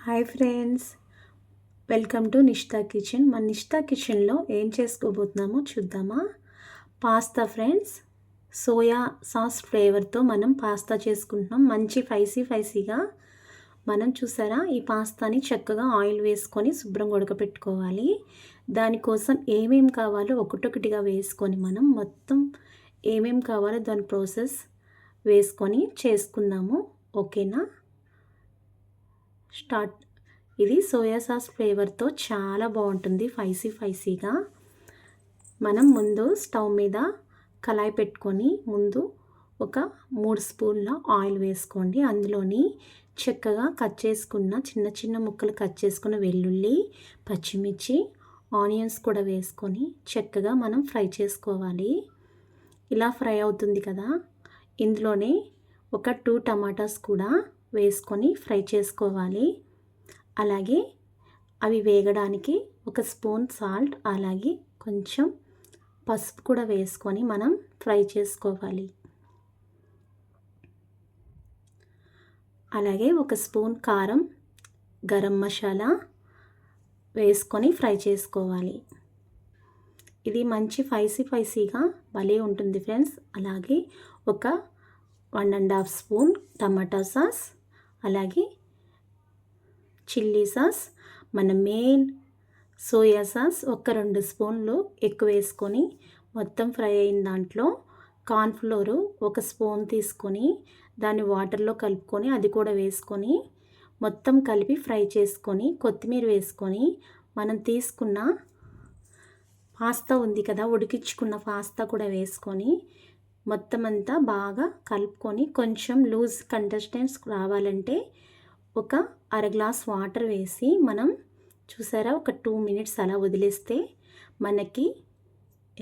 Hi friends, welcome to Nishta kitchen. మన నిష్తా కిచెన్లో ఏం చేసుకోబోతున్నామో చూద్దామా. పాస్తా ఫ్రెండ్స్, సోయా సాస్ ఫ్లేవర్తో మనం పాస్తా చేసుకుంటున్నాం. మంచి ఫైసీగా మనం చూసారా, ఈ పాస్తాని చక్కగా ఆయిల్ వేసుకొని శుభ్రంగా ఉడకపెట్టుకోవాలి. దానికోసం ఏమేమి కావాలో ఒకటొకటిగా వేసుకొని మనం మొత్తం ఏమేమి కావాలో దాని ప్రాసెస్ వేసుకొని చేసుకుందాము. ఓకేనా, స్టార్ట్. ఇది సోయా సాస్ ఫ్లేవర్తో చాలా బాగుంటుంది, ఫైసీగా. మనం ముందు స్టవ్ మీద కళాయి పెట్టుకొని ముందు ఒక 3 స్పూన్ల ఆయిల్ వేసుకోండి. అందులోని చక్కగా కట్ చేసుకున్న చిన్న ముక్కలు కట్ చేసుకున్న వెల్లుల్లి, పచ్చిమిర్చి, ఆనియన్స్ కూడా వేసుకొని చక్కగా మనం ఫ్రై చేసుకోవాలి. ఇలా ఫ్రై అవుతుంది కదా, ఇందులోనే ఒక 2 టమాటాస్ కూడా వేసుకొని ఫ్రై చేసుకోవాలి. అలాగే అవి వేగడానికి ఒక స్పూన్ సాల్ట్, అలాగే కొంచెం పసుపు కూడా వేసుకొని మనం ఫ్రై చేసుకోవాలి. అలాగే ఒక స్పూన్ కారం, గరం మసాలా వేసుకొని ఫ్రై చేసుకోవాలి. ఇది మంచి ఫైసీగా భలే ఉంటుంది ఫ్రెండ్స్. అలాగే ఒక 1.5 స్పూన్ టమాటా సాస్, అలాగే చిల్లీ సాస్, మన మెయిన్ సోయా సాస్ ఒక 2 స్పూన్లు ఎక్కువ వేసుకొని మొత్తం ఫ్రై అయిన దాంట్లో కార్న్ఫ్లోరు ఒక స్పూన్ తీసుకొని దాన్ని వాటర్లో కలుపుకొని అది కూడా వేసుకొని మొత్తం కలిపి ఫ్రై చేసుకొని కొత్తిమీర వేసుకొని మనం తీసుకున్న పాస్తా ఉంది కదా, ఉడికించుకున్న పాస్తా కూడా వేసుకొని మొత్తం అంతా బాగా కలుపుకొని కొంచెం లూజ్ కంటెస్టెన్స్ రావాలంటే ఒక 1/2 గ్లాస్ వాటర్ వేసి మనం చూసారా ఒక 2 మినిట్స్ అలా వదిలేస్తే మనకి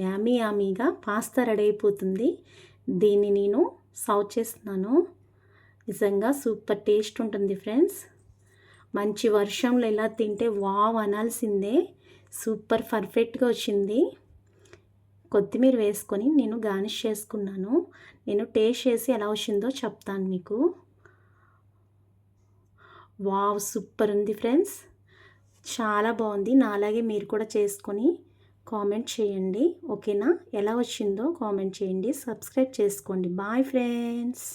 యామీగా పాస్తా రెడీ అయిపోతుంది. దీన్ని నేను సర్వ్ చేస్తున్నాను. నిజంగా సూపర్ టేస్ట్ ఉంటుంది ఫ్రెండ్స్. మంచి వర్షంలో ఇలా తింటే వావ్ అనాల్సిందే. సూపర్ పర్ఫెక్ట్గా వచ్చింది. కొత్తిమీర వేసుకొని నేను గార్నిష్ చేసుకున్నాను. నేను టేస్ట్ చేసి ఎలా వచ్చిందో చెప్తాను మీకు. వావ్, సూపర్ ఉంది ఫ్రెండ్స్, చాలా బాగుంది. నాలాగే మీరు కూడా చేసుకొని కామెంట్ చేయండి. ఓకేనా, ఎలా వచ్చిందో కామెంట్ చేయండి. సబ్స్క్రైబ్ చేసుకోండి. Bye friends.